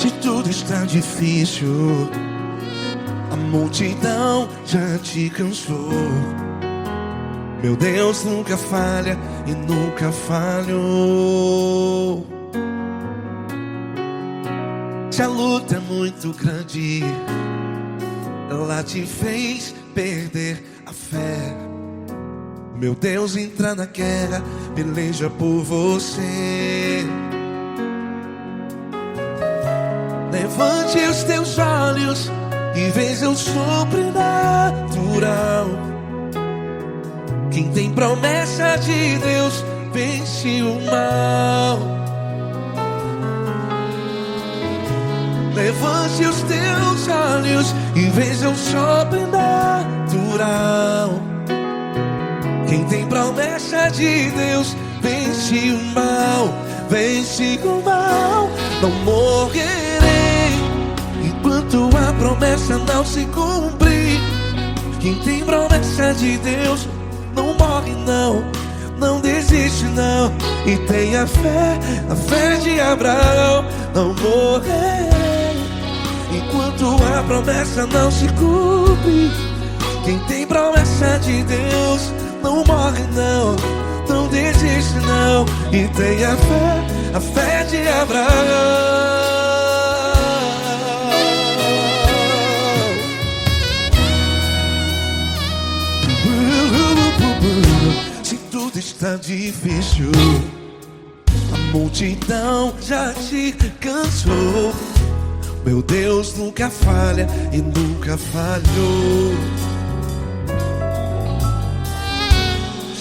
Se tudo está difícil, a multidão já te cansou. Meu Deus nunca falha e nunca falhou. Se a luta é muito grande, ela te fez perder a fé. Meu Deus entra na guerra, peleja por você. Levante os teus olhos e veja o sobrenatural. Quem tem promessa de Deus vence o mal. Levante os teus olhos e veja o sobrenatural. Quem tem promessa de Deus vence o mal. Vence o mal. Não morrerei enquanto a promessa não se cumprir. Quem tem promessa de Deus não morre não, não desiste não. E tenha fé, a fé de Abraão. Não morrerei enquanto a promessa não se cumpre. Quem tem promessa de Deus não morre não, não desiste não. E tenha fé, a fé de Abraão. Se tudo está difícil, a multidão já te cansou. Meu Deus nunca falha e nunca falhou.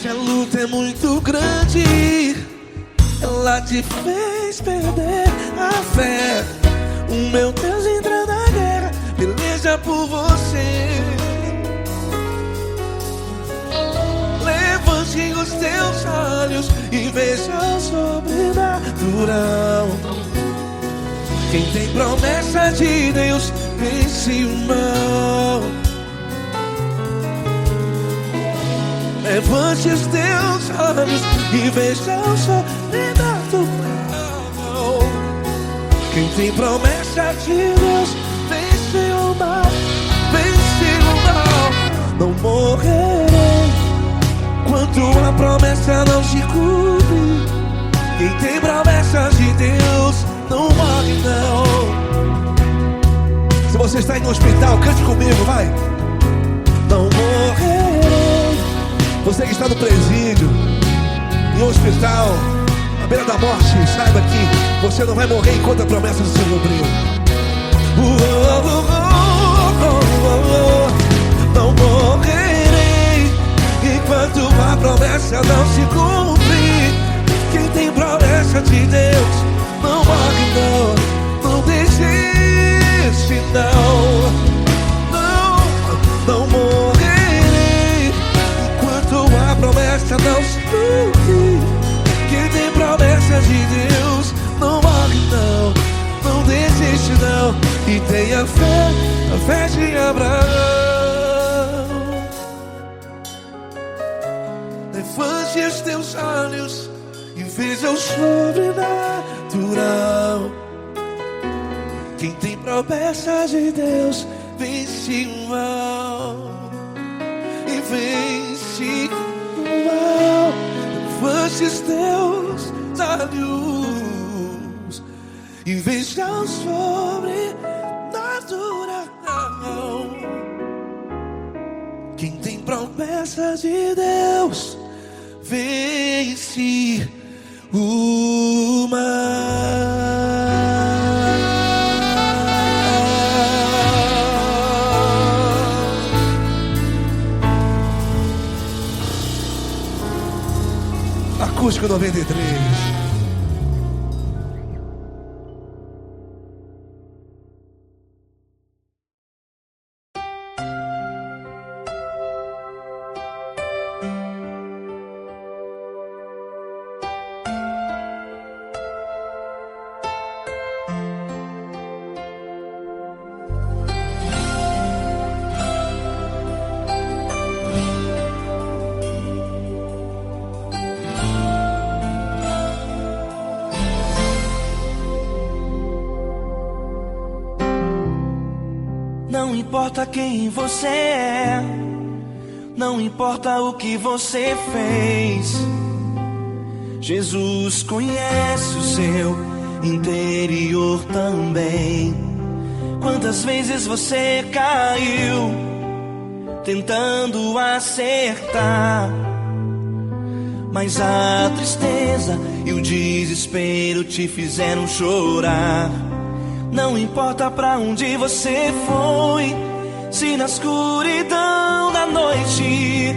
Se a luta é muito grande, ela te fez perder a fé. O meu Deus entra na guerra, peleja por você. Levante os teus olhos e veja o sobrenatural. Quem tem promessa de Deus vence o mal. Levante os teus olhos e veja o sobrenatural. Quem tem promessa de Deus vence o mal. Vence o mal. Não morrerei enquanto a promessa não se cumpre. Quem tem promessa de Deus não morre não. Se você está aí no hospital, cante comigo, vai. Não morrerei. Você que está no presídio, em um hospital, à beira da morte, saiba que você não vai morrer enquanto a promessa não se cumpriu. Não morrerei enquanto a promessa não se cumprir. Quem tem promessa de Deus não morre não, não desiste não. Não morrerei enquanto a promessa não se cumprir. Quem tem promessa de Deus não morre não, não desiste não. E tenha fé, a fé de Abraão. Levante os teus olhos e veja o sobrenatural. Quem tem promessa de Deus vence o mal. E vence o mal. Levante os teus olhos e veja o sobrenatural. Quem tem promessa de Deus vence o mal. Acústico 93. Não importa quem você é, não importa o que você fez, Jesus conhece o seu interior também. Quantas vezes você caiu tentando acertar, mas a tristeza e o desespero te fizeram chorar. Não importa pra onde você foi, se na escuridão da noite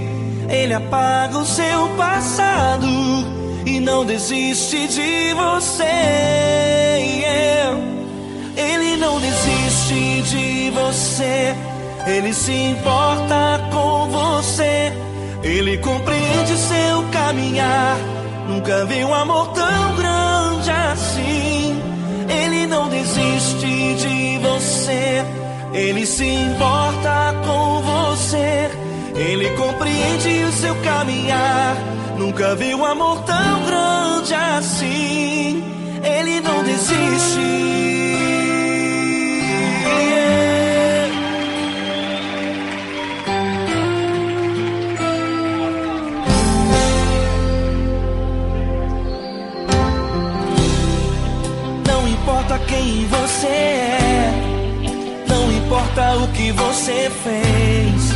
Ele apaga o seu passado e não desiste de você. Ele não desiste de você, Ele se importa com você, Ele compreende seu caminhar. Nunca vi um amor tão grande assim. Ele não desiste de você, Ele se importa com você, Ele compreende o seu caminhar. Nunca vi um amor tão grande assim. Ele não desiste. Não importa quem você é, não importa o que você fez,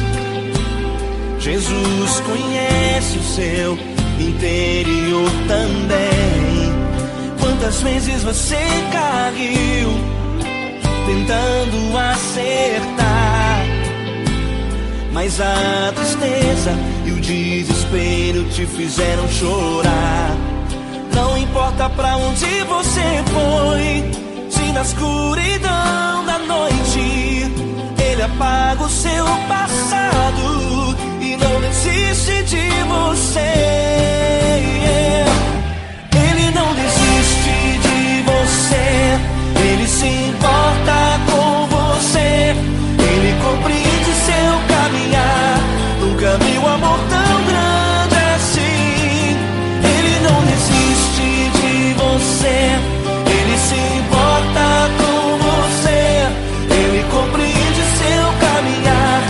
Jesus conhece o seu interior também. Quantas vezes você caiu tentando acertar, mas a tristeza e o desespero te fizeram chorar. Não importa pra onde você foi, se na escuridão da noite Ele apaga o seu passado e não desiste de você. Ele não desiste de você, Ele se importa com você, Ele compreende seu caminhar. Nunca vi um amor tão grande assim. Ele não desiste de você, Ele se importa com você, Ele compreende seu caminhar.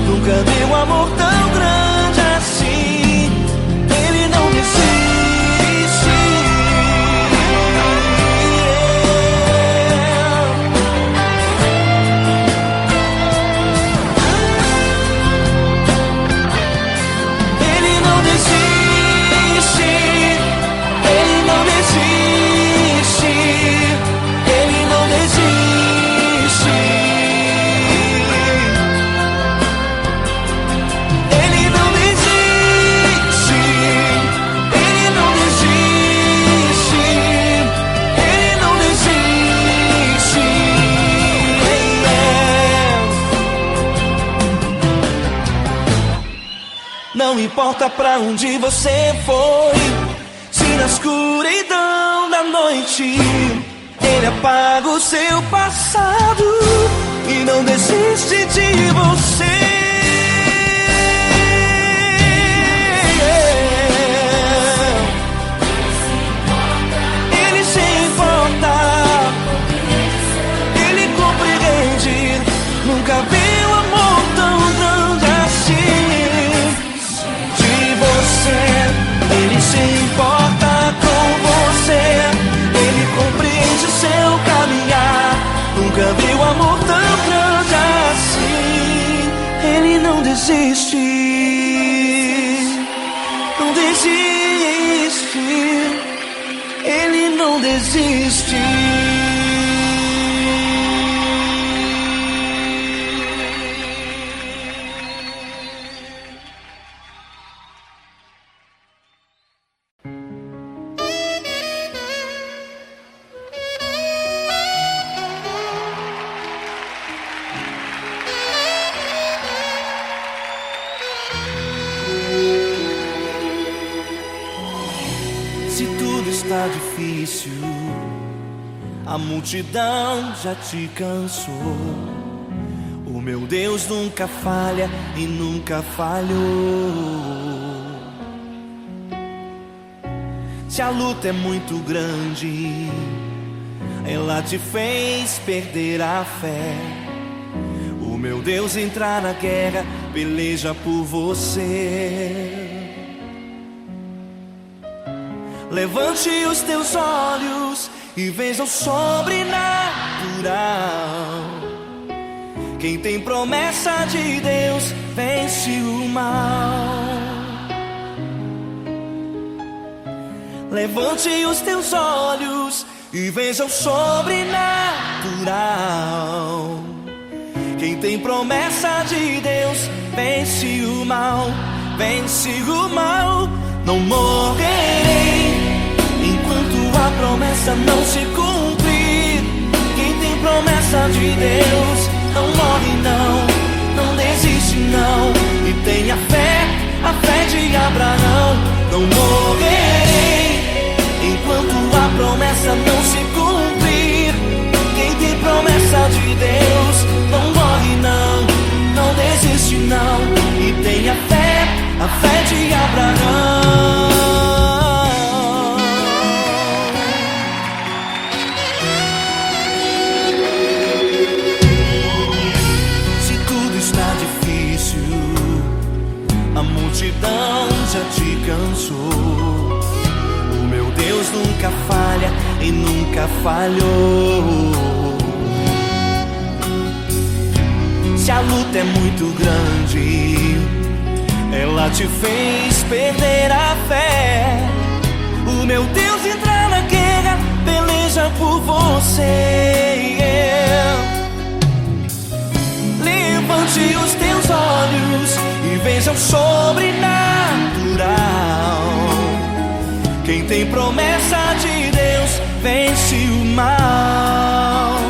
Nunca vi um amor tão grande assim. Ele não desiste. Ele não desiste. Ele não desiste. Ele não desiste. Ele não desiste. Ele não desiste. Ele não desiste. Não importa pra onde você foi, se na escuridão da noite Ele apaga o seu passado e não desiste de você. Ele se importa, Ele compreende. Nunca vi um amor tão grande assim. De você, Ele se importa com você, Ele compreende o seu caminhar. Nunca vi um amor tão grande assim. Ele não desiste, não desiste. Ele não desiste. Se tudo está difícil, a multidão já te cansou. O meu Deus nunca falha e nunca falhou. Se a luta é muito grande, ela te fez perder a fé. O meu Deus entrar na guerra, peleja por você. Levante os teus olhos e veja o sobrenatural. Quem tem promessa de Deus vence o mal. Levante os teus olhos e veja o sobrenatural. Quem tem promessa de Deus vence o mal, vence o mal. Não morrerei enquanto a promessa não se cumprir. Quem tem promessa de Deus não morre não, não desiste não. E tenha fé, a fé de Abraão. Não morrerei enquanto a promessa não se cumprir. Quem tem promessa de Deus não morre não, não desiste não. E tenha fé, a fé de Abraão. Se tudo está difícil, a multidão já te cansou. O meu Deus nunca falha e nunca falhou. Se a luta é muito grande, ela te fez perder a fé. O meu Deus entra na guerra, peleja por você. Levante os teus olhos e veja o sobrenatural. Quem tem promessa de Deus vence o mal.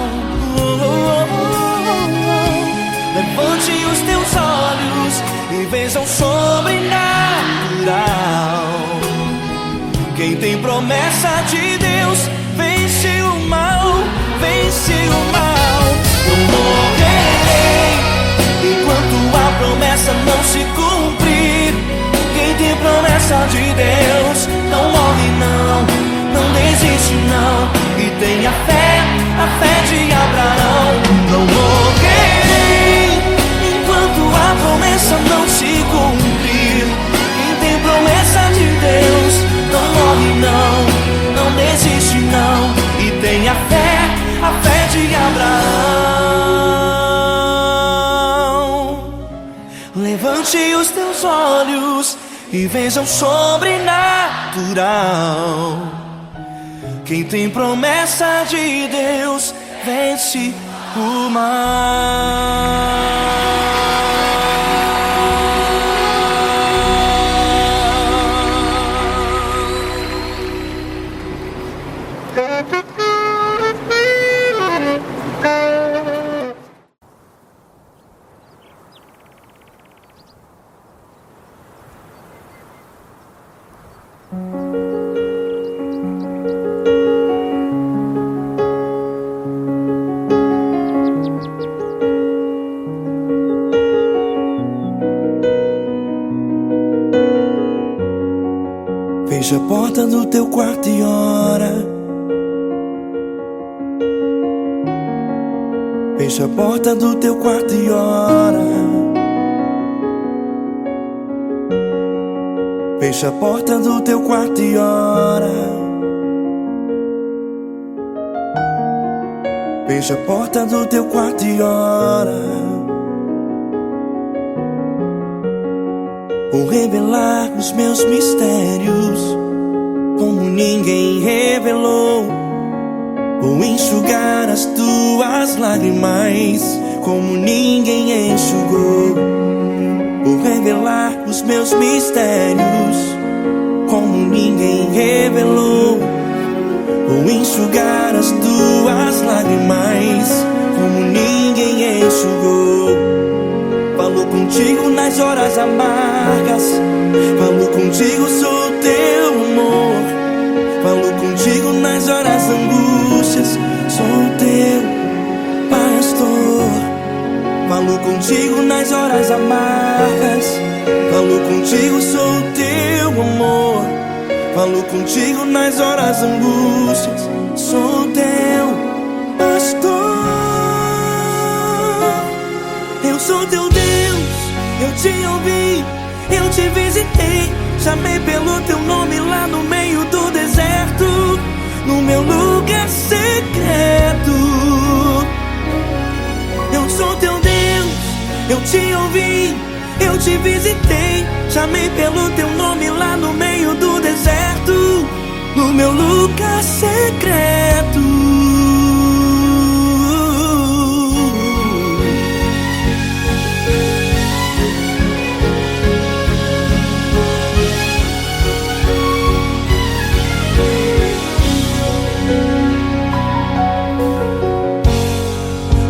Levante os teus olhos e veja o sobrenatural. Quem tem promessa de Deus vence o mal, vence o mal. Não morrerei enquanto a promessa não se cumprir. Quem tem promessa de Deus não morre não, não desiste não. E tenha fé, a fé de Abraão. Não morrerei enquanto a promessa não se cumprir. Quem tem promessa de Deus não morre não, não desiste não. E tenha fé, a fé de Abraão. Levante os teus olhos e veja o sobrenatural. Quem tem promessa de Deus vence o mal. Fecha a porta do teu quarto e ora. Fecha a porta do teu quarto e ora. Fecha a porta do teu quarto e ora. Fecha a porta do teu quarto e ora. Vou revelar os meus mistérios como ninguém revelou. Vou enxugar as tuas lágrimas como ninguém enxugou. Vou revelar os meus mistérios como ninguém revelou. Vou enxugar as tuas lágrimas como ninguém enxugou. Falo contigo nas horas amargas, falo contigo, sou teu amor. Falo contigo nas horas angústias, sou teu pastor. Falo contigo nas horas amargas, falo contigo, sou teu amor. Falo contigo nas horas angústias, sou teu pastor. chamei pelo teu nome lá no meio do deserto, no meu lugar secreto. Eu sou teu Deus, eu te ouvi, eu te visitei, chamei pelo teu nome lá no meio do deserto, no meu lugar secreto.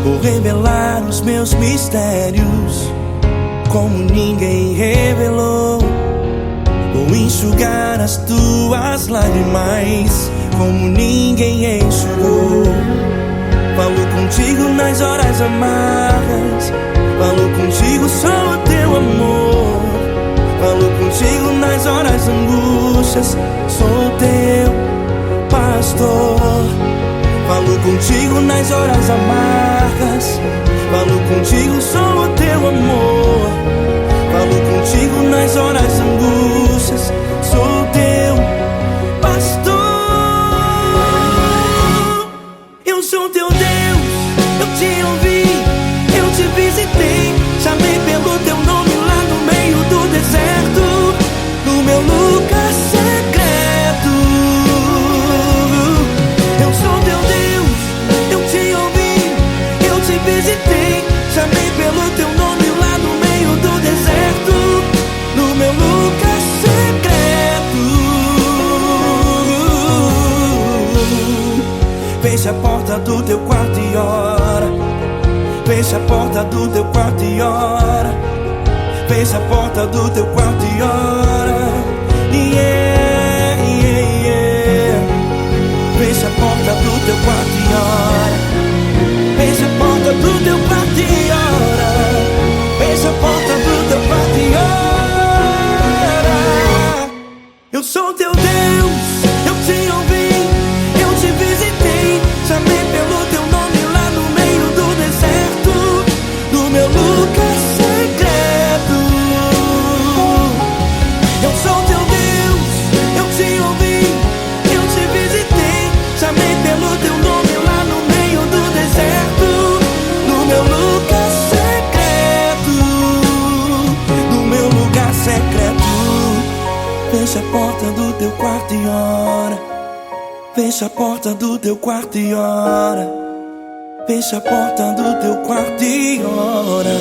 Vou revelar os meus mistérios como ninguém revelou. Vou enxugar as tuas lágrimas como ninguém enxugou. Falo contigo nas horas amargas, falo contigo só o teu amor. Falo contigo nas horas angústias, sou teu pastor. Falo contigo nas horas amargas, falo contigo só o teu amor. Falo contigo nas horas angústias, sou teu pastor. Eu sou teu Deus, eu te ouvi, eu te visitei, chamei pelo teu nome lá no meio do deserto, no meu lugar secreto. Eu sou teu Deus, eu te ouvi, eu te visitei, chamei pelo teu nome lá no meio do deserto, no meu lugar secreto. Fecha a porta do teu quarto e ora. Fecha a porta do teu quarto e ora. Fecha a porta do teu quarto e ora. Yeah, yeah, yeah. Fecha a porta do teu quarto e ora. Fecha a porta do teu quarto e ora. Fecha a porta do teu quarto e ora. Eu sou teu Deus, eu te ouvi, eu te visitei, chamei pelo teu nome lá no meio do deserto, no meu lugar secreto. Eu sou teu Deus, eu te ouvi, eu te visitei, chamei pelo teu nome lá no meio do deserto, no meu lugar secreto, no meu lugar secreto. Fecha a porta do teu quarto e ora. Fecha a porta do teu quarto e ora. Fecha a porta do teu quarto e ora.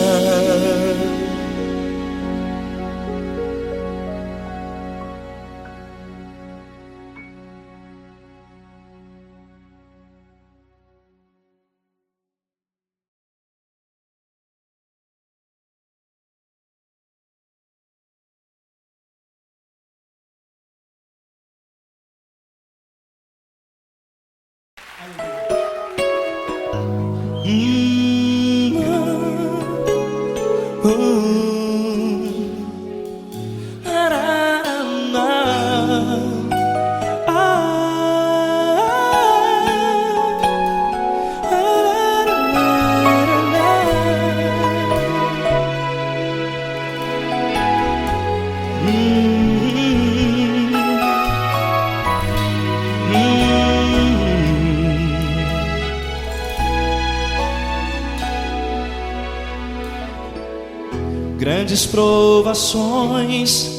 Grandes provações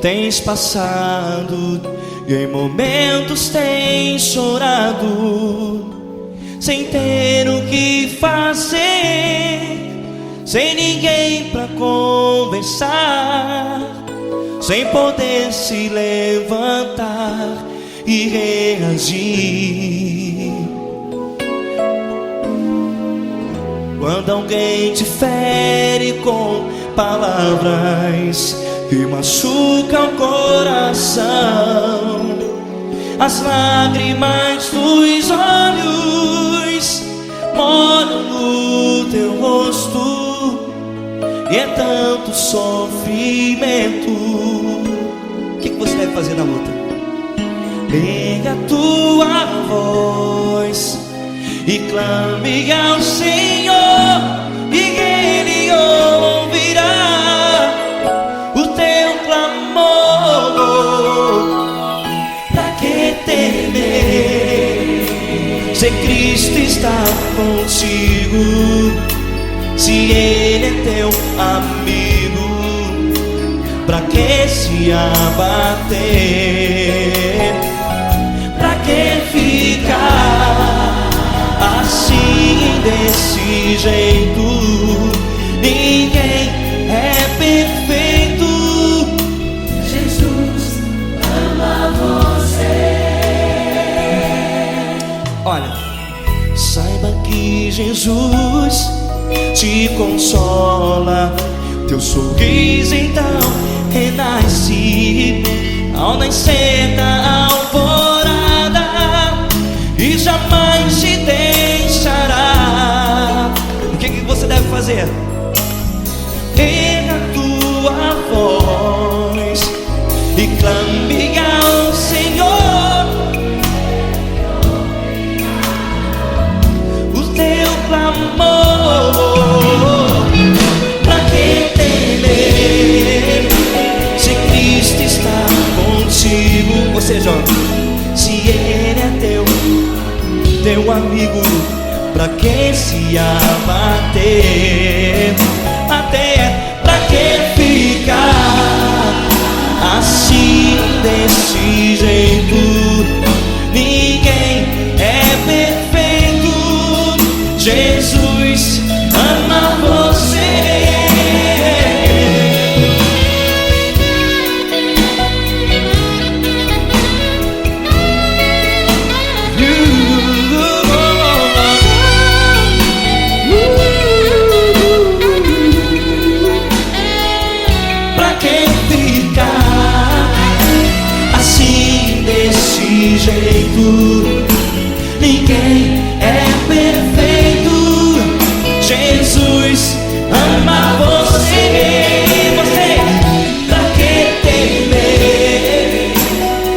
tens passado e em momentos tens chorado, sem ter o que fazer, sem ninguém pra conversar, sem poder se levantar e reagir. Quando alguém te fere com palavras que machucam o coração, as lágrimas dos olhos moram no teu rosto, e é tanto sofrimento. O que você deve fazer na luta? Erga a tua voz e clame ao Senhor, e Ele ouvirá o teu clamor. está contigo, se Ele é teu amigo, pra que se abater? Pra que ficar assim desse jeito? Ninguém é perfeito. Jesus ama você. Olha, saiba que Jesus te consola, teu sorriso então renasce ao nascer da alvorada e jamais te deixará. O que você deve fazer? Erga a tua voz e clame ao Senhor. O teu clamor, pra que temer se Cristo está contigo? Ou seja, se Ele é teu amigo, pra que se abater? Até pra que ficar assim desse jeito? Ninguém é perfeito. Jesus ama você. Jeito, ninguém é perfeito. Jesus ama você. Você, pra que temer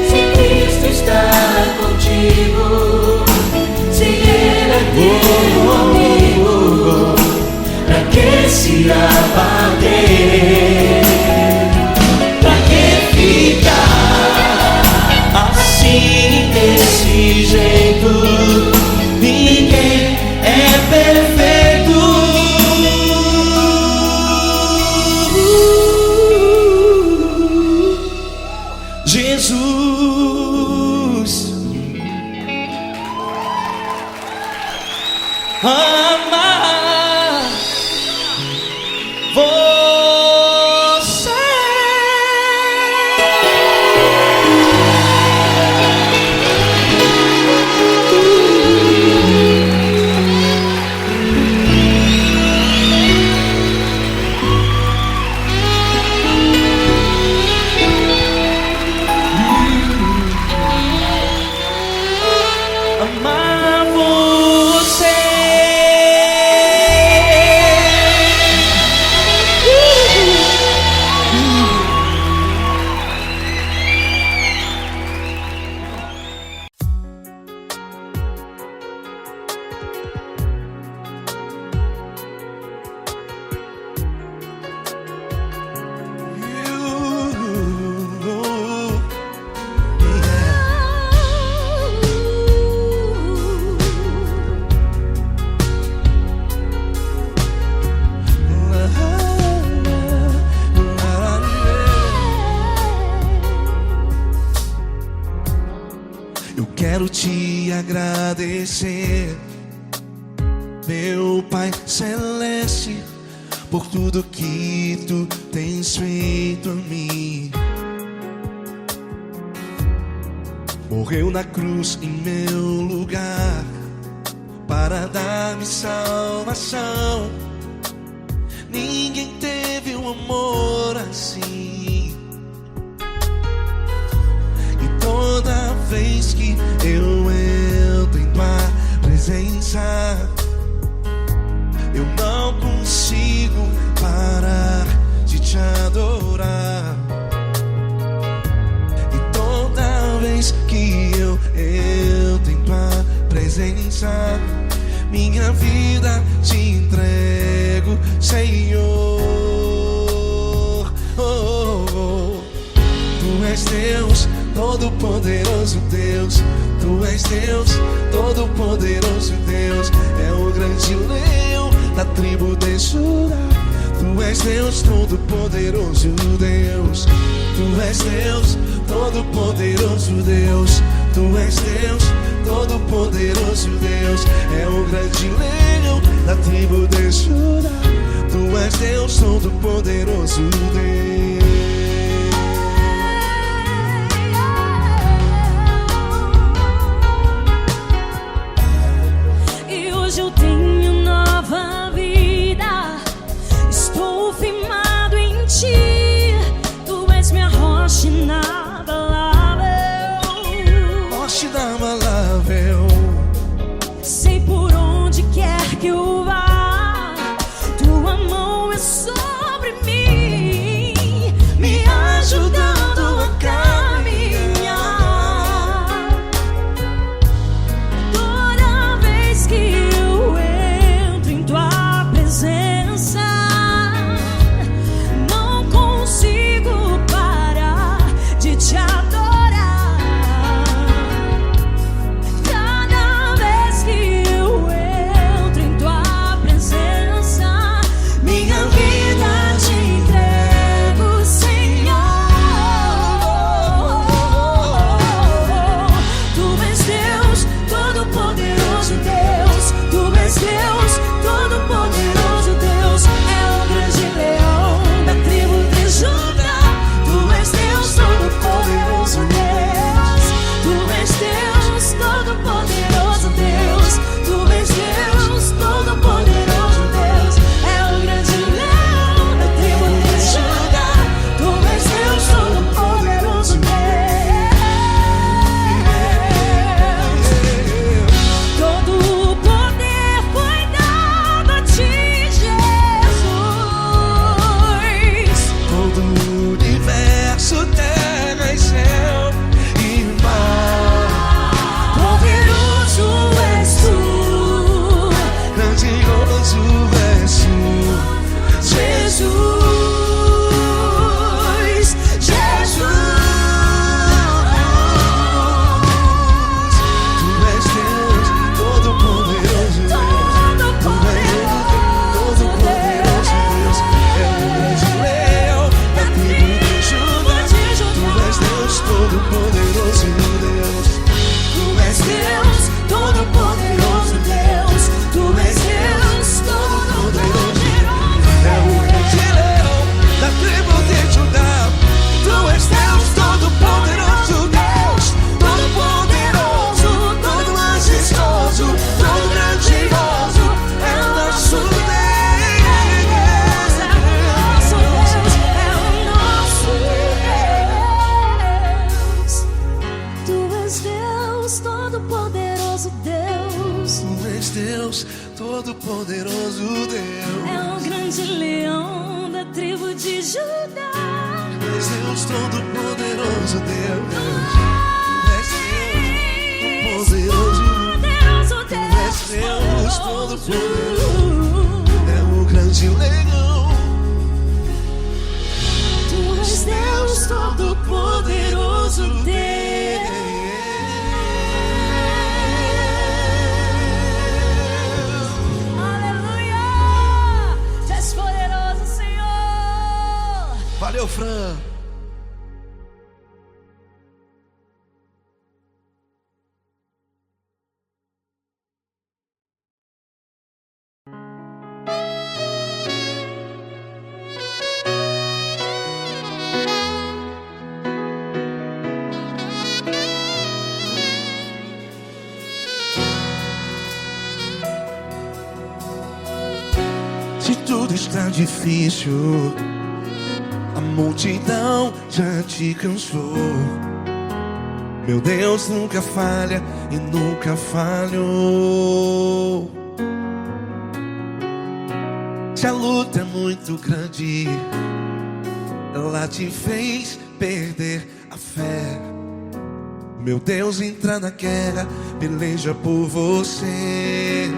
se Cristo está contigo, se Ele é teu amigo, pra que se abater? Pra que ficar assim desse jeito? Ninguém é perfeito. Jesus ama você. Amar você. Eu quero te agradecer, meu Pai Celeste, por tudo que tu tens feito a mim. Morreu na cruz em meu lugar para dar-me salvação. Ninguém teve um amor assim. E toda vez que eu entro em tua presença, eu não consigo parar de te adorar. E toda vez que eu entro em tua presença, minha vida te entrego, Senhor. Tu és Deus, Todo-Poderoso Deus, Tu és Deus, todo-poderoso Deus. É o grande leão da tribo de Judá. Tu és Deus, todo-poderoso Deus. Tu és Deus, todo-poderoso Deus. Tu és Deus, todo-poderoso Deus. É o grande leão da tribo de Judá. Tu és Deus, todo-poderoso Deus. E hoje eu tenho nova vida. Estou firmado em ti. Tu és minha rocha inabalável. Rocha inabalável. Sei por onde quer que eu vá, tua mão é sobre mim, me ajudando a caminhar. Toda vez que eu entro em tua presença, não consigo parar de te adorar. Cada vez que eu entro em tua presença, minha vida te entrego, Senhor. Tu és Deus, todo-poderoso Deus. Tu és Deus, todo-poderoso Deus. É o grande leão da tribo de Judá. Tu és Deus, todo-poderoso Deus. Tu és Deus, todo-poderoso Deus. Tu és Deus, todo-poderoso Deus. É o grande leão da tribo de Judá. Tu és Deus, todo-poderoso Deus. Todo o poder foi dado a ti, Jesus. Todo o universo, terra e céu e mar. Poderoso és tu, Grandioso és tu, Jesus, Jesus. Tu és Deus, todo-poderoso Deus. Todo-poderoso Deus. É o grande leão da tribo de Judá. Tu és Deus, todo-poderoso Deus. Tu és Deus, todo-poderoso Deus. Tu és Deus, todo-poderoso. É o grande leão da tribo de Judá. Tu és Deus, todo-poderoso Deus. Todo-poderoso, todo majestoso, todo grandioso. É o nosso Deus. É o nosso Deus, é o nosso Deus. Tu és Deus, todo-poderoso Deus. Tu és Deus, todo-poderoso Deus. É o grande leão da tribo de Judá. Tu és Deus, todo-poderoso Deus. Tu és Deus, Poderoso Tu és Deus, poderoso. é o grande leão. Tu és Deus, todo-poderoso Deus. Aleluia! Tu és poderoso, Senhor. Valeu, Fran. Se tudo está difícil, a multidão já te cansou. Meu Deus nunca falha e nunca falhou. Se a luta é muito grande, ela te fez perder a fé. Meu Deus entra na guerra, peleja por você.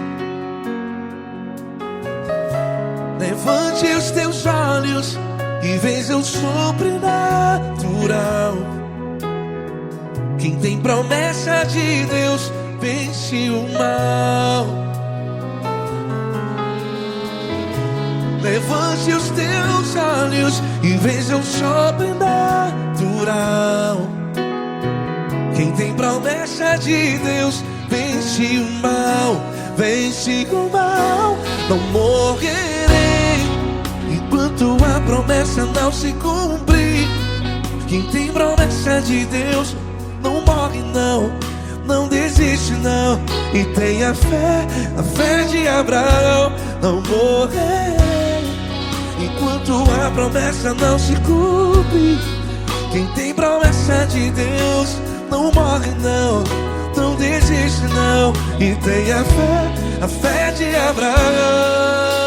Levante os teus olhos e veja o sobrenatural. Quem tem promessa de Deus vence o mal. Levante os teus olhos e veja o sobrenatural. Quem tem promessa de Deus vence o mal, vence o mal. Não morrerei enquanto a promessa não se cumprir. Quem tem promessa de Deus não morre não, não desiste não. E tem a fé de Abraão. Não morrerei enquanto a promessa não se cumpre. Quem tem promessa de Deus não morre não, não desiste não. E tem a fé de Abraão.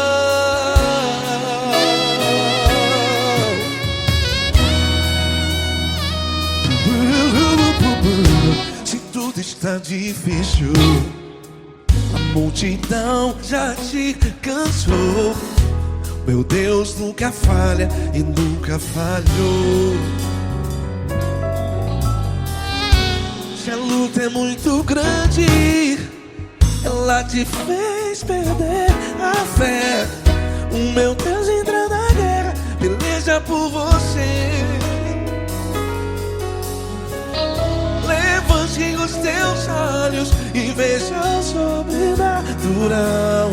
Se tudo está difícil, a multidão já te cansou. Meu Deus nunca falha e nunca falhou. Se a luta é muito grande, ela te fez perder a fé. O meu Deus entra na guerra, peleja por você. Levante os teus olhos e veja o sobrenatural.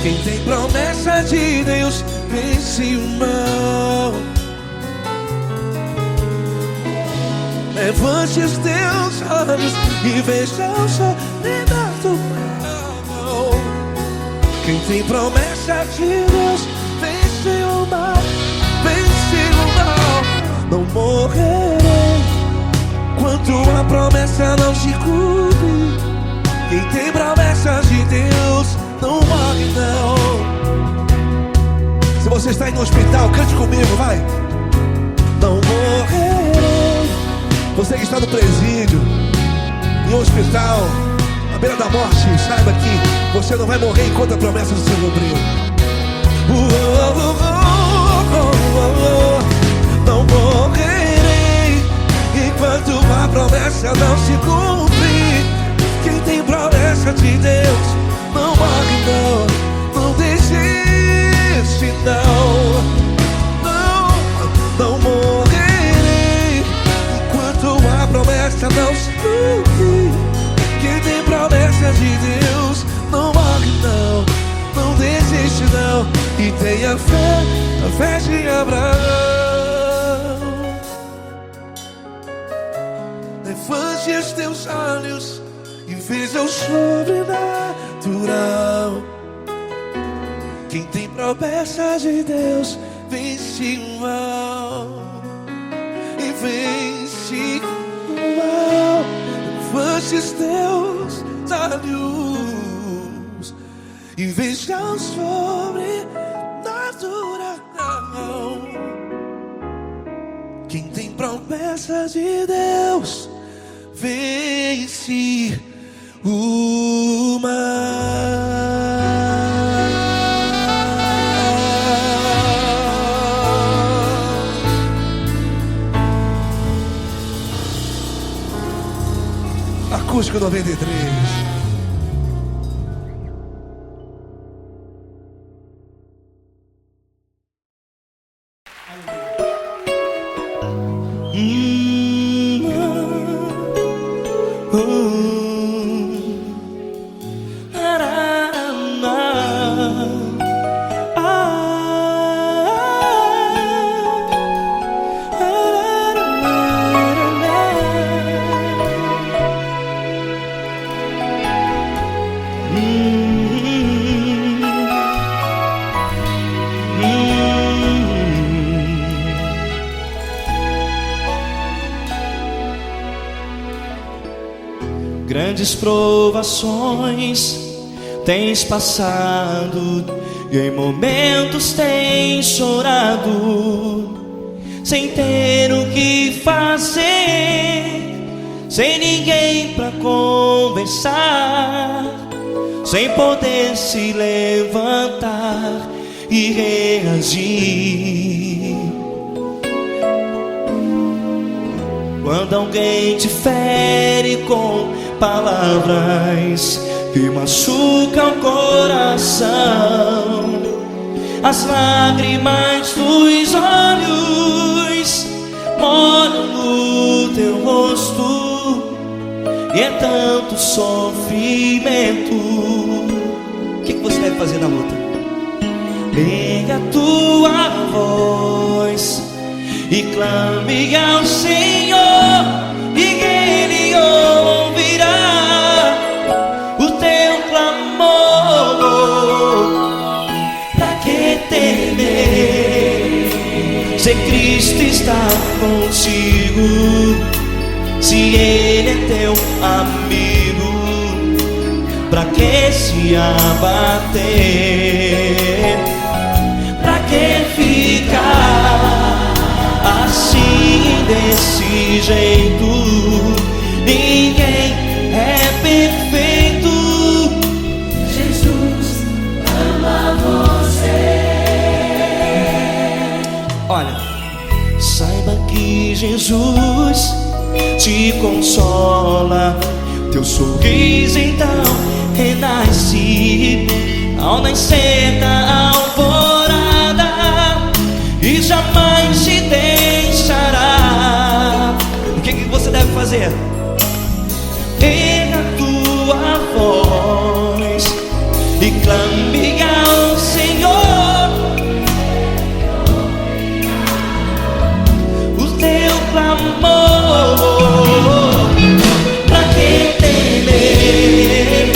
Quem tem promessa de Deus vence o mal. Levante os teus olhos e veja o sobrenatural. Quem tem promessa de Deus vence o mal, vence o mal. Não morrerei enquanto a promessa não se cumpre. Quem tem promessas de Deus não morre não. Se você está aí no hospital, cante comigo, vai. Não morrerei. Você que está no presídio, em um hospital, à beira da morte, saiba que você não vai morrer enquanto a promessa não se cumprir. Não morrerei enquanto a promessa não se cumprir. Quem tem promessa de Deus não morre não, não desiste não. Não morrerei enquanto a promessa não se cumprir. Quem tem promessa de Deus não morre não, não desiste não. E tem a fé de Abraão. Levante os teus olhos e veja o sobrenatural. Quem tem promessa de Deus vence o mal, e vence o mal. Levante os teus olhos e veja o sobrenatural. Quem tem promessa de Deus vence o mal. Acústico 93. Grandes provações tens passado, e em momentos tens chorado, sem ter o que fazer, sem ninguém pra conversar, sem poder se levantar e reagir. Quando alguém te fere com palavras que machucam o coração, as lágrimas dos olhos molham no teu rosto, e é tanto sofrimento. O que você deve fazer na luta? Pega a tua voz e clame ao Senhor, e Ele ouvirá o teu clamor. Pra que temer, se Cristo está contigo, se Ele é teu amigo? Pra que se abater? Pra que ficar assim, desse jeito? Ninguém é perfeito. Jesus ama você. Olha, saiba que Jesus te consola. Teu sorriso então renasce ao nascer da alvorada, e jamais te deixará. O que você deve fazer? Erga a tua voz e clame ao Senhor, o teu clamor. Pra que temer,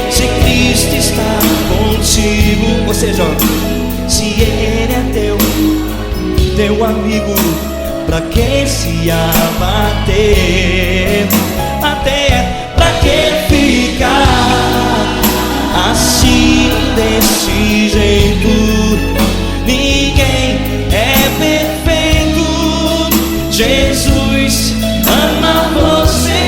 se Cristo está contigo? Ou seja, se Ele é teu amigo, pra que se abater? Até pra que ficar assim, desse jeito? Ninguém é perfeito. Jesus ama você.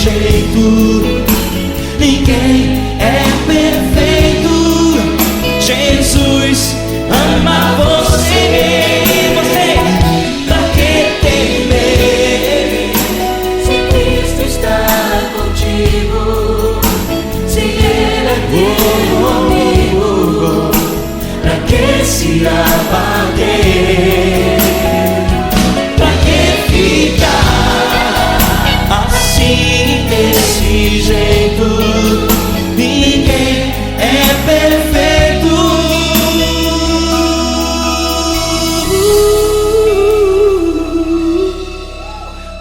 Jeito, ninguém é perfeito. Jesus ama você. Pra que temer, Se Cristo está contigo, se Ele é teu amigo, pra que se abater? Pra que ficar assim, desse jeito? Ninguém é perfeito.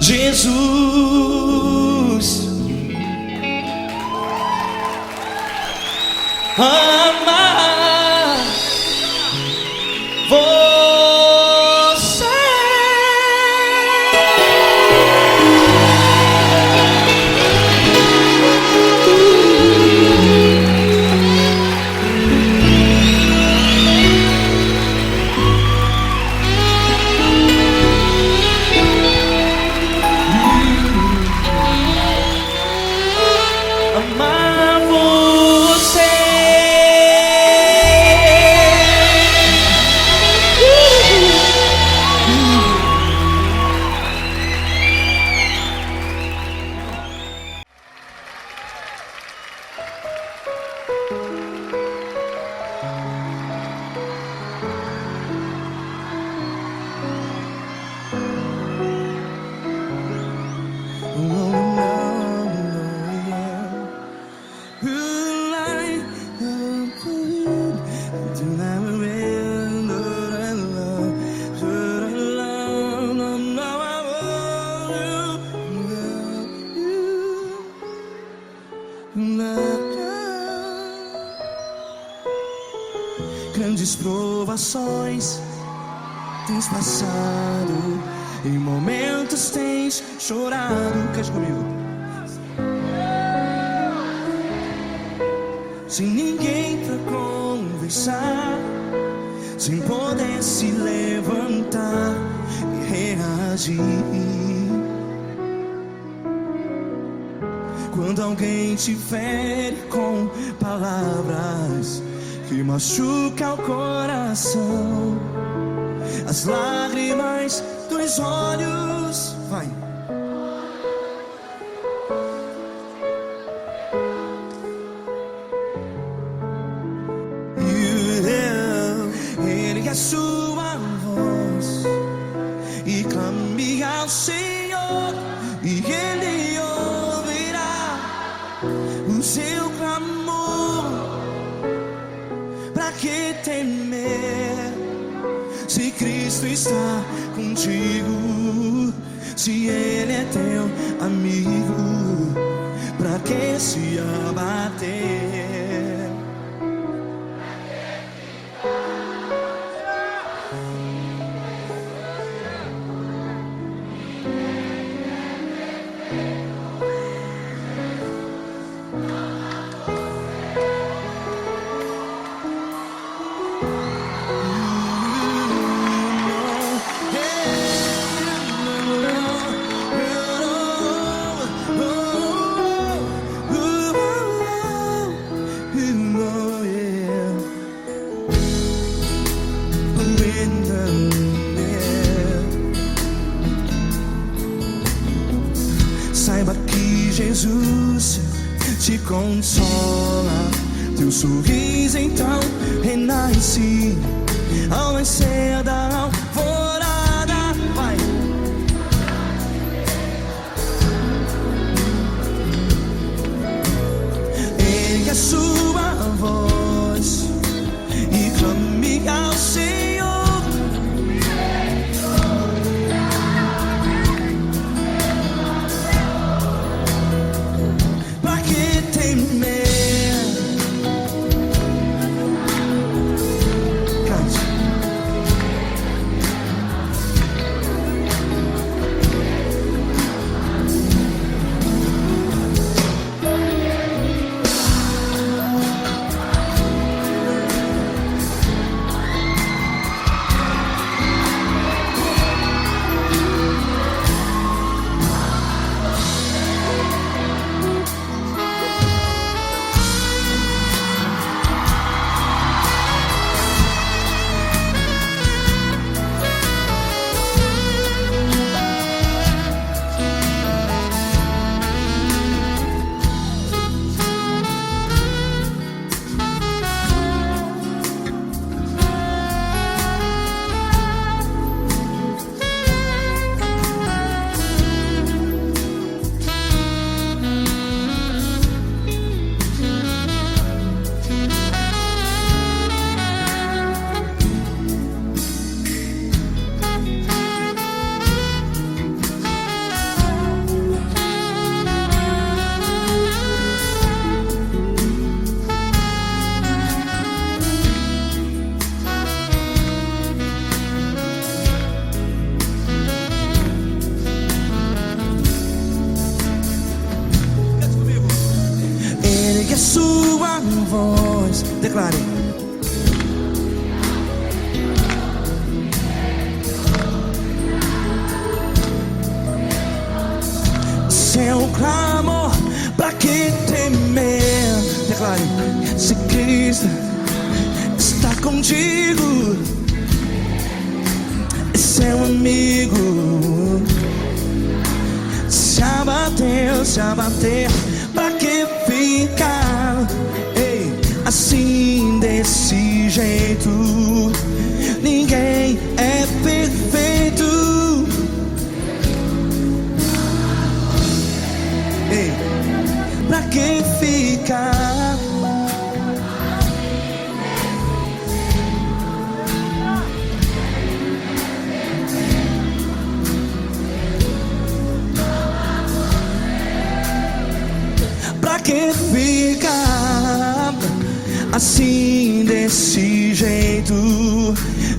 Jesus ama você. Amar você. Grandes provações tens passado, em momentos tens chorado. Cante comigo. Sem ninguém pra conversar, pensar, sem poder se levantar e reagir. Quando alguém te fere com palavras que machuca o coração, as lágrimas dos olhos, vai. Ergue a sua voz e clame ao Senhor, e Ele ouvirá o seu clamor. Pra que temer, se Cristo está contigo? Se Ele é teu amigo, pra que se abater? Saiba que Jesus te consola, teu sorriso então renasce ao nascer da alvorada. Vai. Ergue a sua voz e clame ao Senhor. Sua voz, declare. Seu clamor, pra que temer? Declare. Se Cristo está contigo, é seu amigo. Se abater, pra que ficar assim desse jeito? Ninguém é perfeito. Pra que ficar? Pra que ficar assim desse jeito?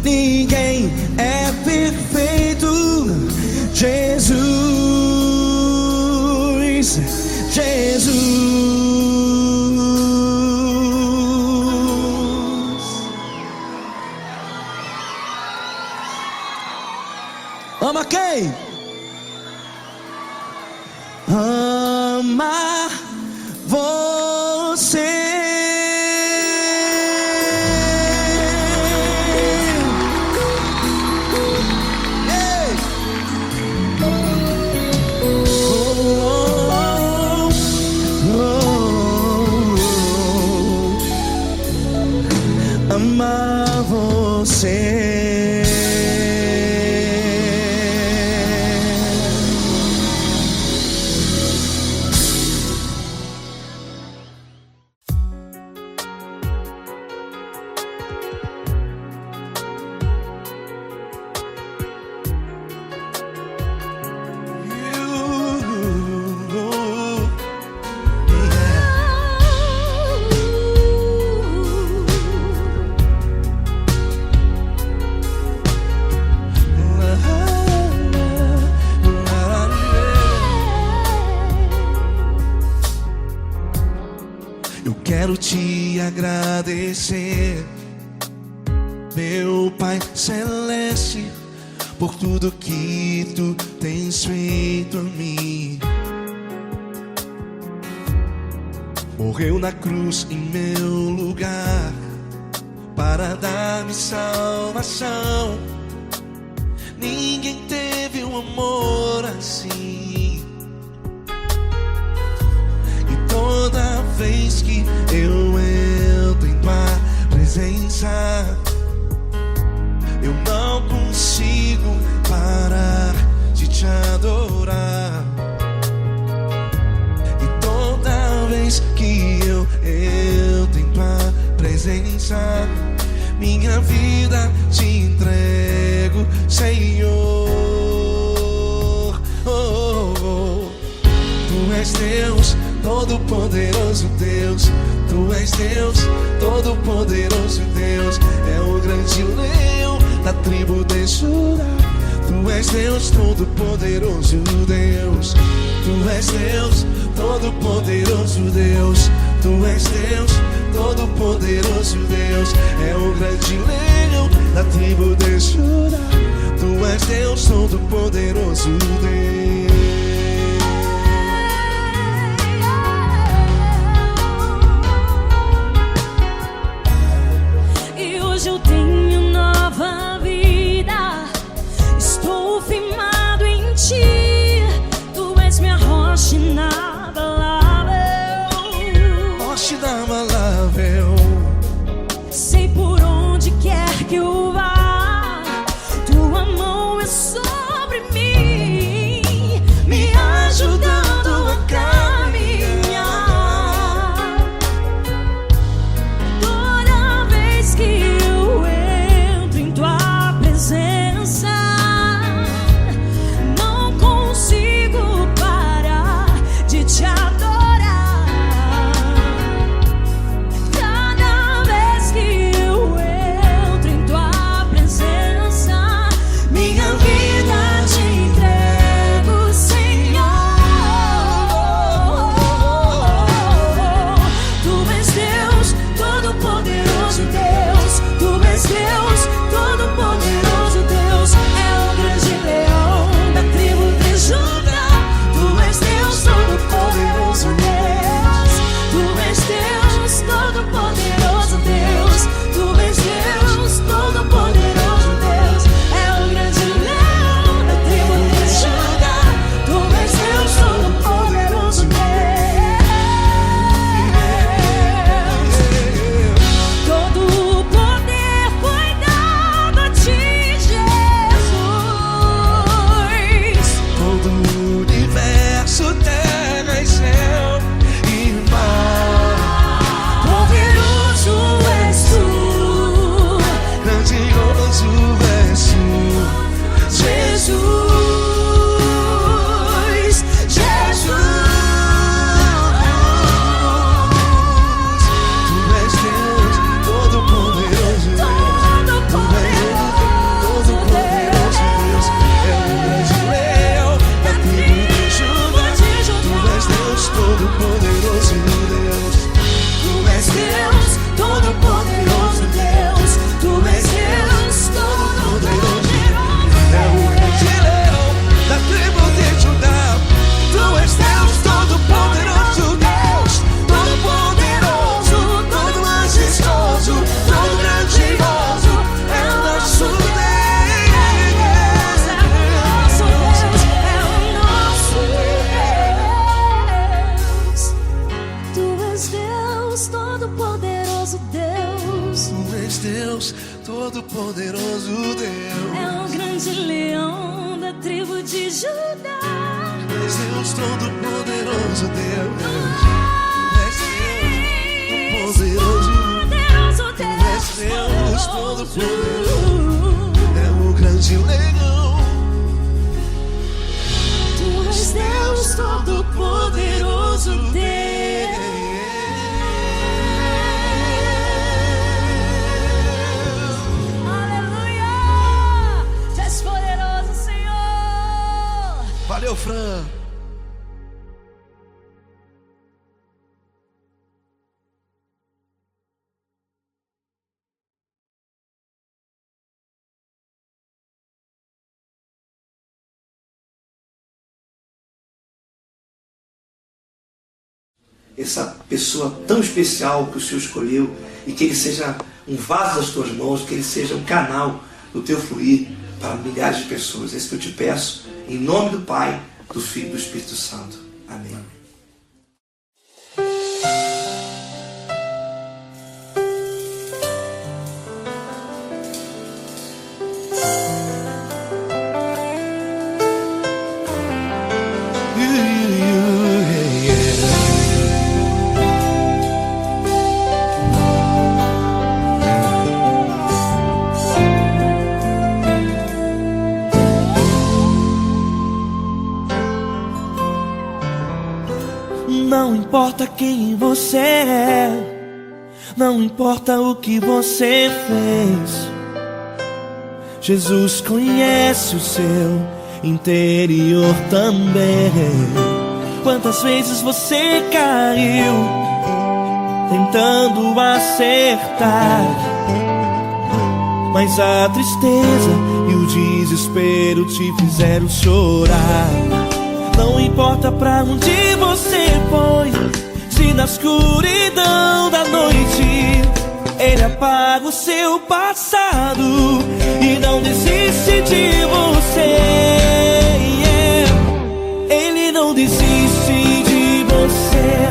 Ninguém é perfeito. Jesus, Jesus. Ama quem? Ama você. Ei! Amar você. Eu quero te agradecer, meu Pai Celeste, por tudo que tu tens feito a mim. Morreu na cruz em meu lugar para dar-me salvação. Ninguém teve um amor assim. E toda vez que eu entro em tua presença, eu não consigo parar de te adorar. E toda vez que eu entro em tua presença, minha vida te entrego, Senhor. Tu és Deus, Todo-Poderoso Deus. Tu és Deus, Todo-Poderoso Deus. É o grande leão da tribo de Judá. Tu és Deus, Todo-Poderoso Deus. Tu és Deus, Todo-Poderoso Deus. Tu és Deus, Todo-Poderoso Deus. É o grande leão da tribo de Judá. Tu és Deus, Todo-Poderoso Deus. E hoje eu tenho nova vida. Estou firmado em ti. Tu és minha rocha inabalável. Rocha inabalável. Sei por onde quer que eu vá, tua mão é sobre mim. Deus Todo-Poderoso, Deus. Tu és Deus Todo-Poderoso. Tu és Deus Todo-Poderoso. É o grande leão. Tu és Deus Todo-Poderoso, Deus. Aleluia! Tu és poderoso, Senhor. Valeu, Fran. Essa pessoa tão especial que o Senhor escolheu, e que ele seja um vaso das tuas mãos, que ele seja um canal do teu fluir para milhares de pessoas. É isso que eu te peço, em nome do Pai, do Filho e do Espírito Santo. Amém. Não importa quem você é, não importa o que você fez, Jesus conhece o seu interior também. Quantas vezes você caiu tentando acertar, mas a tristeza e o desespero te fizeram chorar. Não importa pra onde você foi, se na escuridão da noite Ele apaga o seu passado e não desiste de você. Ele não desiste de você,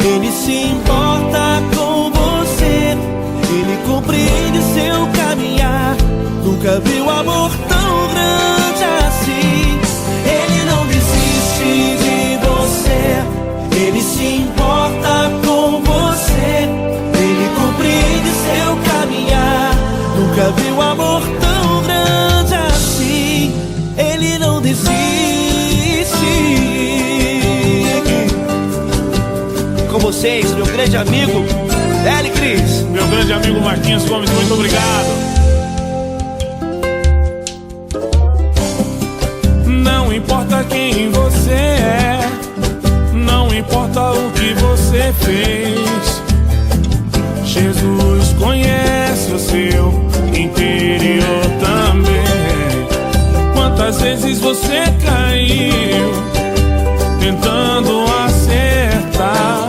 Ele se importa com você, Ele compreende seu caminhar. Nunca viu amor tão grande assim. Ele não desiste de você, Ele se importa com você, Ele compreende seu caminhar. Nunca viu amor tão grande assim. Ele não desiste. Com vocês, meu grande amigo L. Cris. Meu grande amigo Marquinhos Gomes, muito obrigado. Não importa quem você é, não importa o que você fez, Jesus conhece o seu interior também. Quantas vezes você caiu tentando acertar,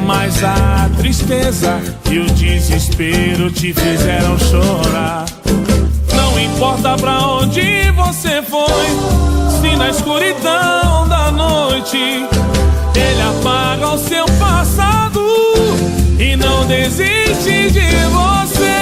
mas a tristeza e o desespero te fizeram chorar. Não importa pra onde você foi, se na escuridão da noite Ele apaga o seu passado e não desiste de você.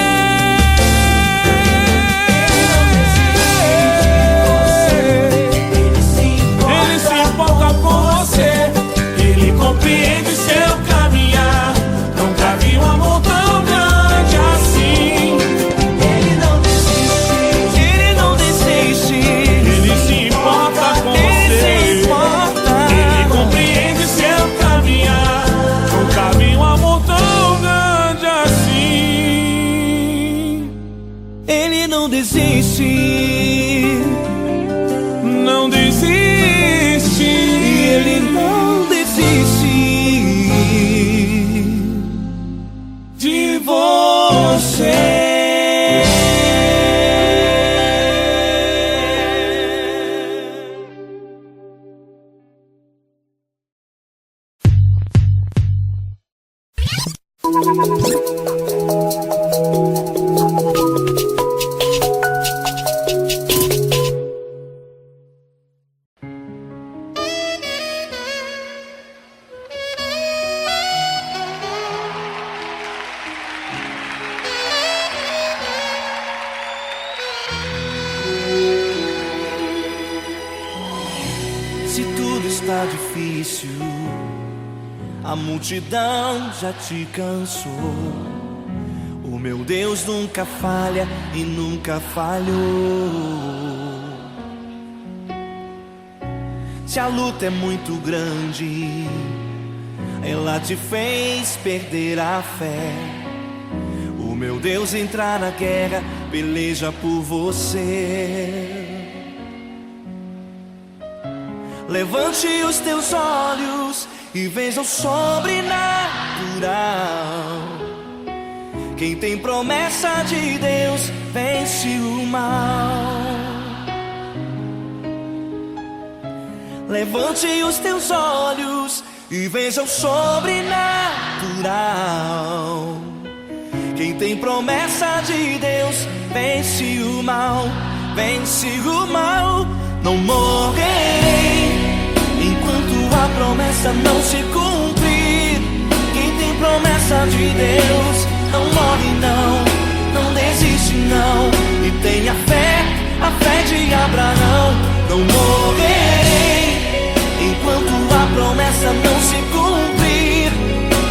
Ele se importa com você, Ele compreende seu caminhar. Nunca vi um amor tão grande assim. Ele não desiste, Ele não desiste. Ele se importa com Ele você, se importa. Ele compreende seu caminhar. Nunca vi um amor tão grande assim. Ele não desiste, Não desiste. Ele não desiste De você. Se tudo está difícil, a multidão já te cansou. O meu Deus nunca falha e nunca falhou. Se a luta é muito grande, ela te fez perder a fé. O meu Deus entrar na guerra, peleja por você. Levante os teus olhos e veja o sobrenatural. Quem tem promessa de Deus vence o mal. Levante os teus olhos e veja o sobrenatural. Quem tem promessa de Deus vence o mal, vence o mal. Não morrerei enquanto a promessa não se cumprir. Quem tem promessa de Deus não morre não, não desiste não. E tenha fé, a fé de Abraão. Não morrerei enquanto a promessa não se cumprir.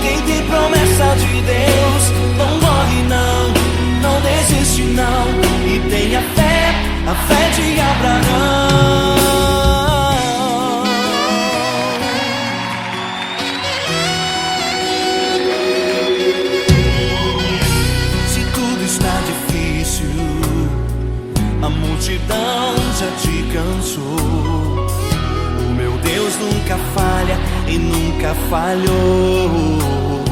Quem tem promessa de Deus não morre não, não desiste não. E tenha fé, a fé de Abraão. Se tudo está difícil, a multidão já te cansou. O meu Deus nunca falha e nunca falhou.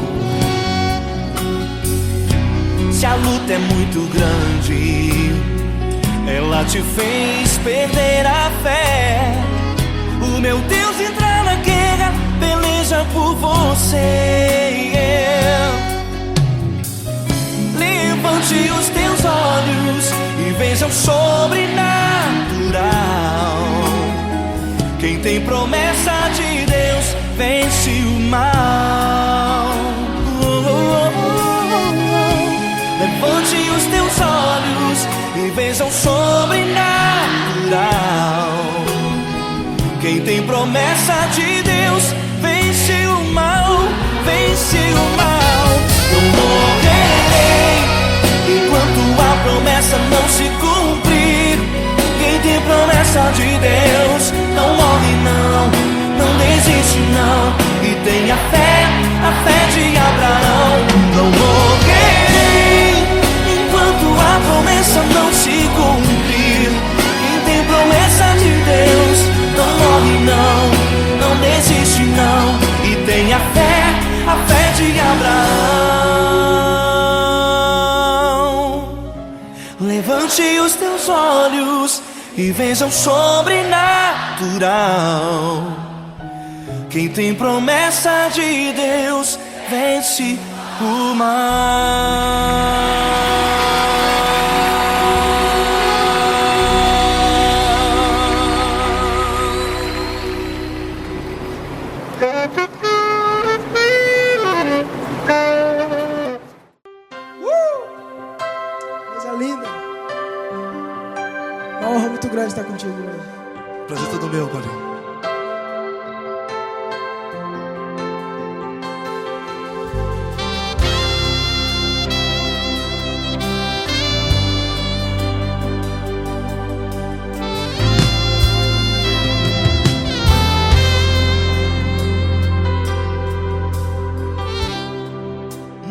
Se a luta é muito grande, ela te fez perder a fé. O meu Deus entra na guerra, peleja por você. Levante os teus olhos e veja o sobrenatural. Quem tem promessa de Deus vence o mal. Levante os teus olhos e veja o sobrenatural. Quem tem promessa de Deus vence o mal, vence o mal. Não morrerei enquanto a promessa não se cumprir. Quem tem promessa de Deus não morre não, não desiste não. E tenha fé, a fé de Abraão. Não morrerei enquanto a promessa não se cumprir. Quem tem promessa de Deus não morre não, não desiste não. E tenha fé, a fé de Abraão. Levante os teus olhos e veja o sobrenatural. Quem tem promessa de Deus vence o mal. Coisa linda. Uma honra muito grande estar contigo hoje. Prazer todo meu, Paulinho.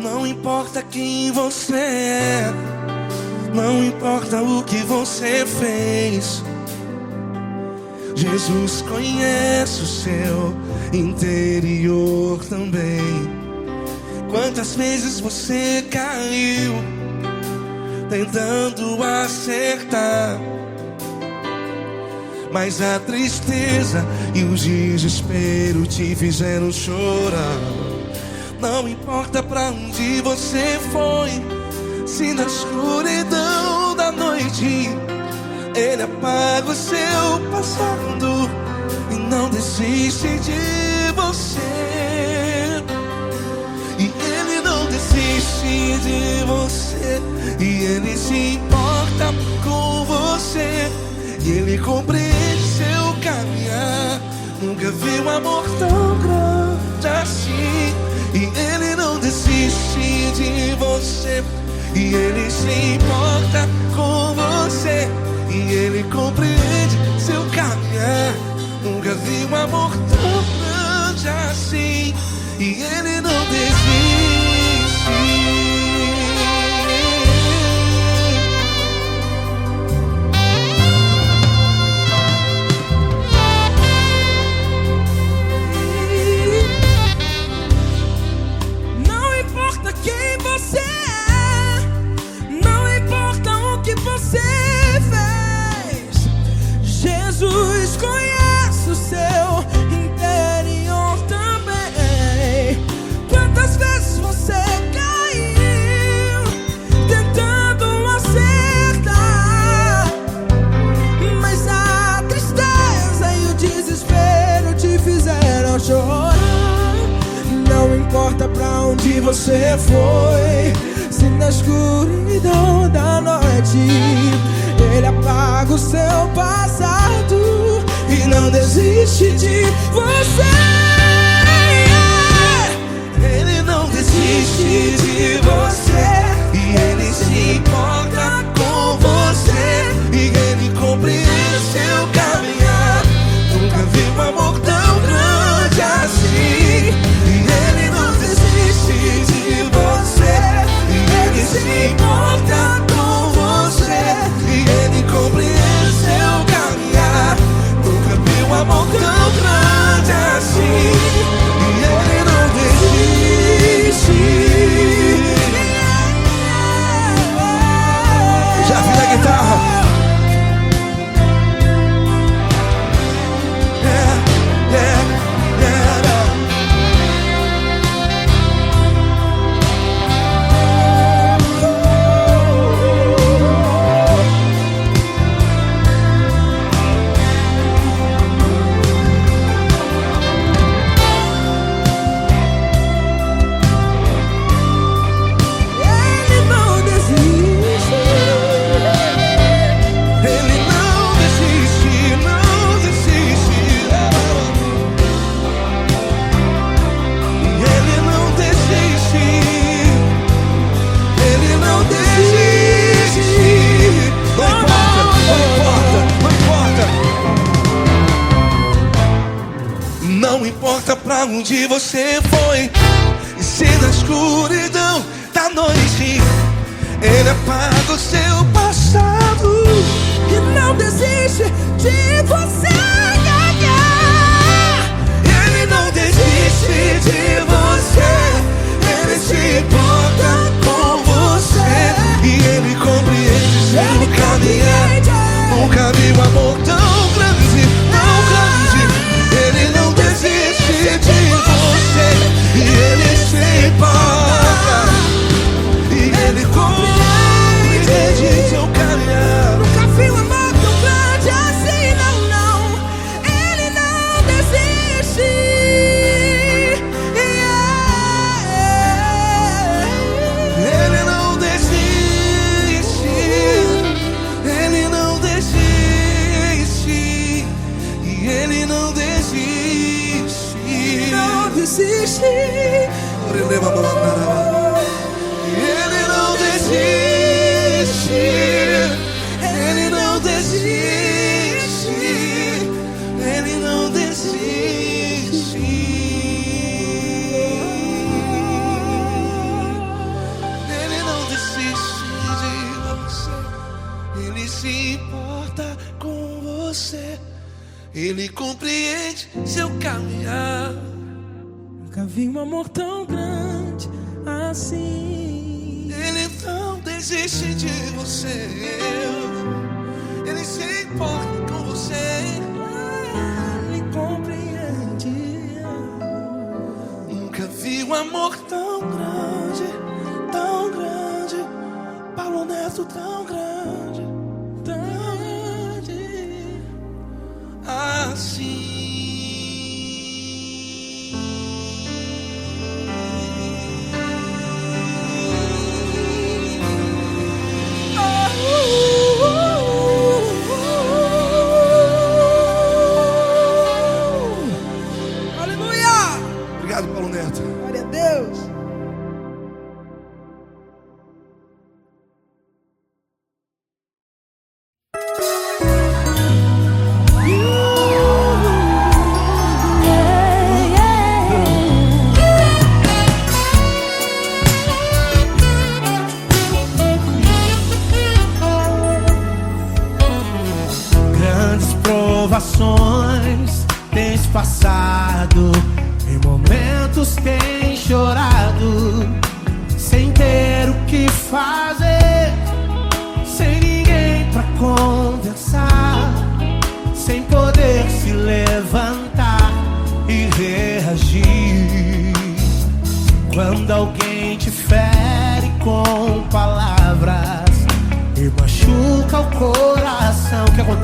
Não importa quem você é, não importa o que você fez, Jesus conhece o seu interior também. Quantas vezes você caiu tentando acertar, mas a tristeza e o desespero te fizeram chorar. Não importa pra onde você foi, se na escuridão da noite Ele apaga o seu passado e não desiste de você. E Ele não desiste de você, e Ele se importa com você, e Ele compreende seu caminhar. Nunca vi um amor tão grande assim. E Ele não desiste de você, e Ele se importa com você, e Ele compreende seu caminhar. Nunca vi um amor tão grande assim. E Ele não desiste. Não importa quem você é, não importa o que você fez, Jesus conhece o seu interior também. Quantas vezes você caiu tentando acertar, mas a tristeza e o desespero te fizeram chorar. Não importa pra onde você foi, se na escuridão da noite Ele apaga o seu passado e não desiste de você. Ele não desiste de você, e Ele se importa com você, e Ele compreende seu caminhar. Nunca vi um amor tão grande assim. E Ele não desiste de você, e Ele se importa com você, e Ele compreende seu caminhar. Nunca vi um amor tão grande assim. E Ele não desiste. Já vi na guitarra. Não importa pra onde você foi, e se na escuridão da noite Ele apaga o seu passado E não desiste de você ganhar. Ele não desiste de você, Ele se importa com você, e Ele compreende seu caminhar. Nunca vi um amor tão grande, tão grande. Ele não desiste de você, e Ele se importa, e Ele compreende seu caminhar. Nunca vi um amor tão grande assim, não, não. Ele não desiste. Ele não desiste. Ele não desiste. E Ele não desiste. Não desiste. Ele não desiste. Ele não desiste. Ele não desiste. Ele não desiste de você. Ele se importa com você. Ele compreende seu caminhar. Nunca vi um amor tão grande assim. Ele não desiste de você. Ele se importa com você. Ele compreende. Nunca vi um amor tão grande, tão grande. Paulo Neto tão grande, tão grande assim.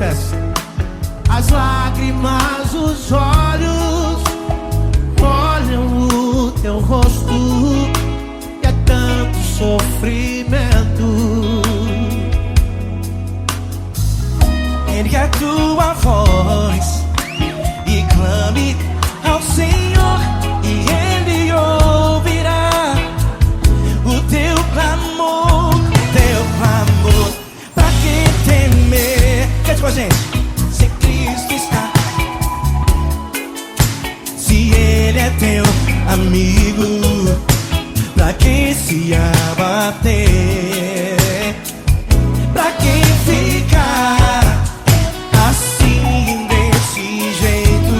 acontece? As lágrimas, os olhos olham o teu rosto e é tanto sofrimento. Ergue a tua voz e clame ao Senhor, e Ele ouvirá o teu clamor, teu clamor. Pra que temer? Cante com a gente. Se Cristo está, se Ele é teu amigo, pra que se abater? Pra que ficar assim desse jeito?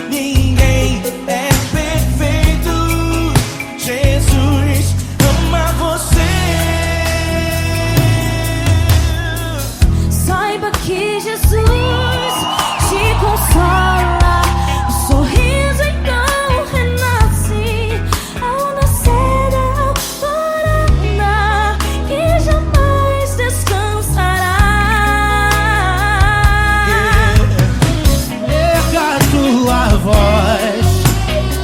Ninguém é perfeito. Jesus ama você. Saiba que Jesus te consola. O sorriso então renasce ao nascer da alvorada, que jamais descansará. Erga a tua voz,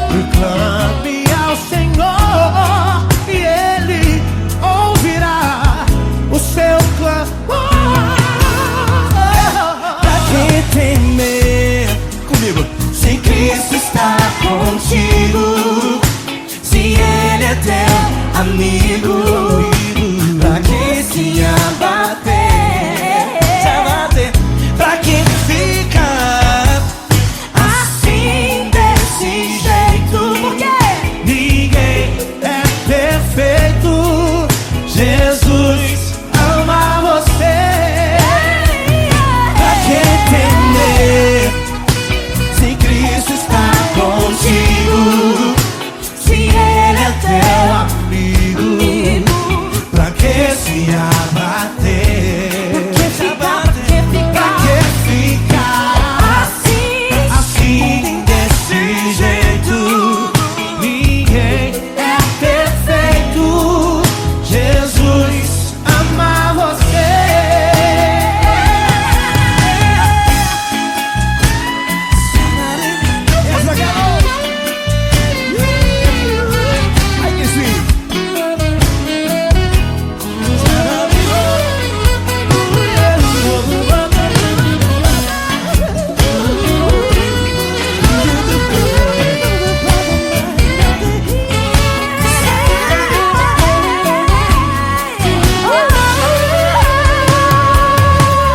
proclame ao Senhor e Ele ouvirá o seu clamor. Pra que temer? Comigo. Se Cristo está contigo, se Ele é teu amigo, pra que se abater? Se abater. Pra que ficar assim desse jeito? Porque Ninguém é perfeito. Jesus ama você. pra que temer? Se Cristo está contigo, se Ele é teu Amigo, pra que se abater? Pra que pra ficar que ficar assim? assim desse jeito? Ninguém é perfeito. Jesus ama você. Ai, que sweet.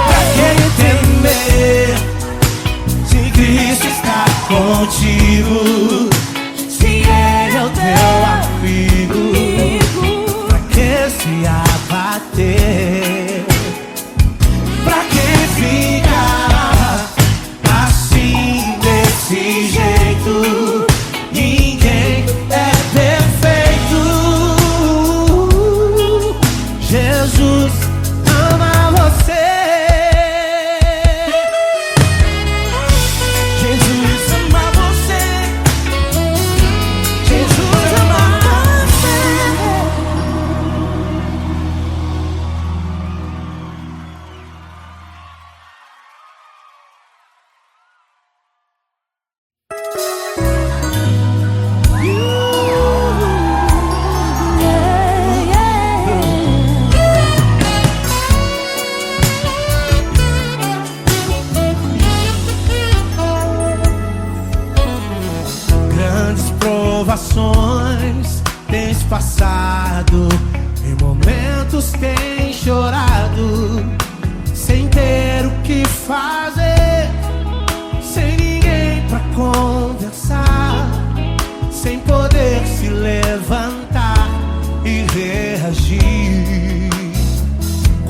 Pra que temer? Se Cristo está contigo, Se Ele é o teu amigo, pra que se abater? Pra que ficar assim desse jeito? Ninguém é perfeito. Jesus ama você. Jesus ama você. Jesus ama Grandes provações tens passado, em momentos tens chorado, sem ter o que fazer, sem ninguém pra conversar, sem poder se levantar e reagir.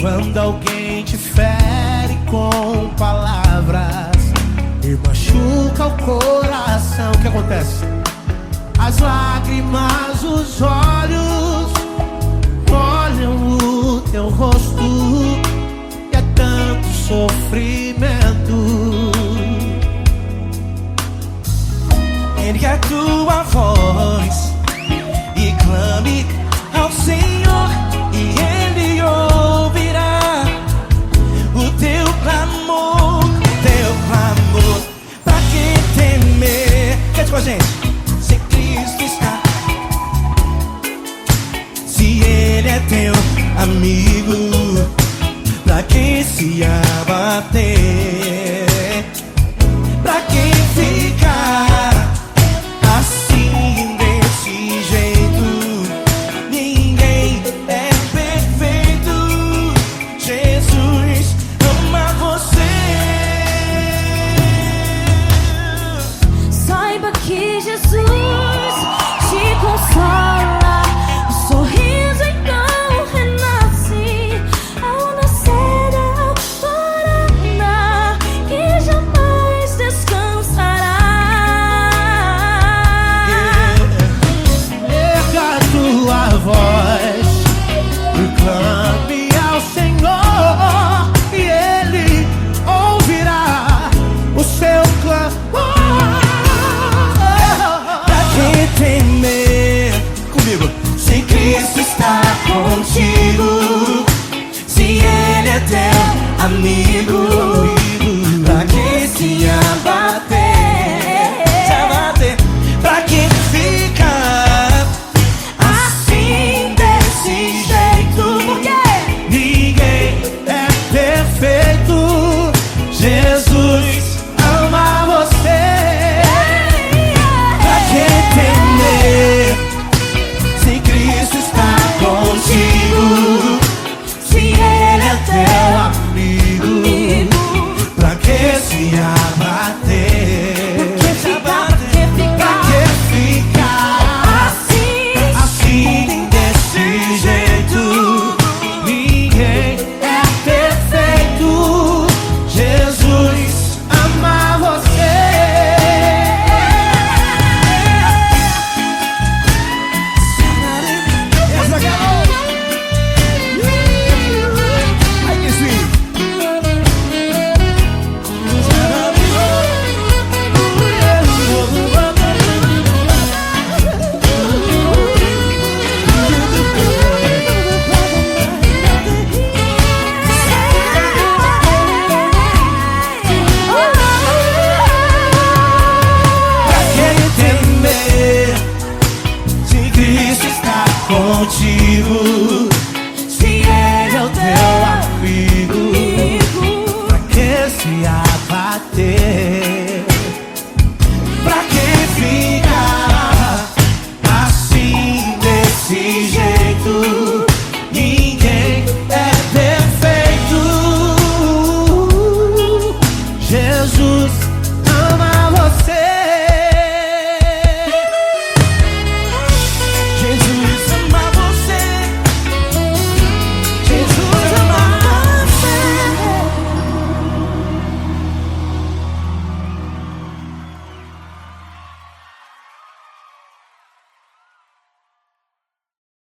Quando alguém te fere com palavras e machuca o coração, o que acontece? As lágrimas, os olhos olham o teu rosto e é tanto sofrimento. Ergue a tua voz e clame ao Senhor, e Ele ouvirá o teu clamor. com a gente. Se Cristo está, se Ele é teu amigo, pra que se abater? Pra que ficar assim desse jeito? Ninguém é perfeito. Jesus ama você. Saiba que Jesus te consola.